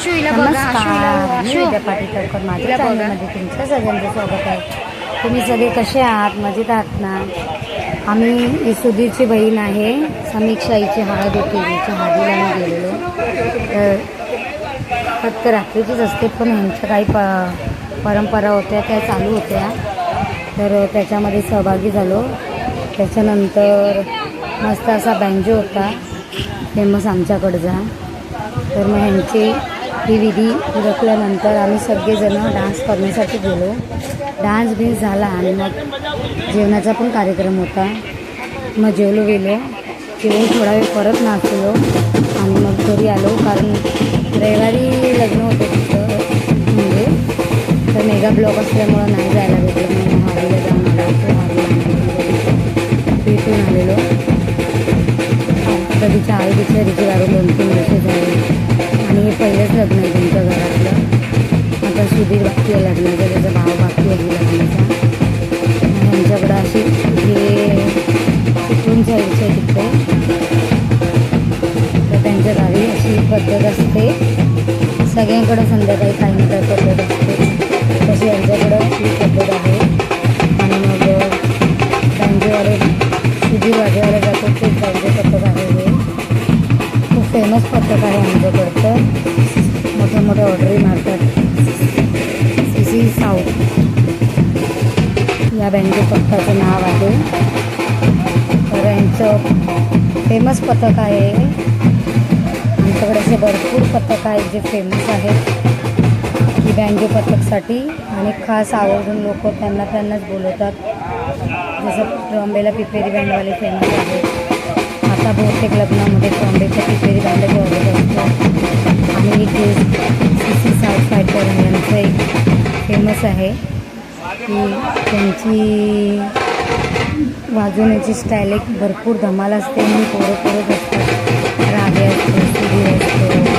नमस्कार, मी विद्या पाटील माझ्या चॅनलमध्ये तुमचं सगळ्यांचं स्वागत आहे। तुम्ही सगळे कसे आहात? मजेत आहात ना? आम्ही सुधीरची बहीण आहे, समीक्षाईची हळद होती, तिच्या हळदीला मी गेलेलो। तर फक्त रात्रीचीच असते, पण ह्यांच्या काही परंपरा होत्या त्या चालू होत्या, तर त्याच्यामध्ये सहभागी झालो। त्याच्यानंतर मस्त असा बँजो होता फेमस आमच्याकडचा। तर मग ह्यांची ही विधी उरकल्यानंतर आम्ही सगळेजण डान्स करण्यासाठी गेलो। डान्स बिन्स झाला आणि मग जेवणाचा पण कार्यक्रम होता। मग जेवलो जेवून थोडा वेळ परत नाचलो आणि मग घरी आलो, कारण रविवारी लग्न होतं तिथं, म्हणजे तर मेगा ब्लॉक असल्यामुळं नाही जायला भेटलं। म्हणून हळदीला जाऊन आलो, भेटून आलेलो। कधीच्या हळदीच्या रीतीवारून 2-3 वर्ष झाले आणि हे पहिलंच लग्न आहे तुमच्या घरातलं। आता सुधीर बाकी आहे लग्नाचं, त्याचा भाव बाकी आहे लग्नाचा। ह्यांच्याकडं अशी हे चिपळूण साईडचे तिकडे, तर त्यांच्या गावी अशी पद्धत असते। सगळ्यांकडं संध्याकाळी काही ना काही पद्धत असते, तशी यांच्याकडं ही पद्धत आहे। आणि मग बँजोवाले सुधीर वाजवायला जातो, तेच बँजो पद्धत आहे। हे खूप फेमस पद्धत आहे आमच्याकडचं, मोठ्या मोठ्या ऑर्डरी मारतात। सीसी साऊथ या बँजो पथकाचं नाव आहे। तर यांचं फेमस पथक आहे। आमच्याकडे असे भरपूर पथक आहेत जे फेमस आहेत की बँजो पथकसाठी, आणि खास आवर्जून लोक त्यांनाच बोलवतात। जसं ट्रॉम्बेला पिपेरी बँडवाले फेमस आहेत। आता बहुतेक लग्नामध्ये ट्रॉम्बेच्या पिपेरी बँडच वाजत असतो। आणि एक सीसी साऊथ फायटर यांचं एक फेमस आहे की त्यांची वाजवण्याची स्टाईल एक भरपूर धमाल असते आणि पोरं असतात। रागे असतो, सुधीर असतो,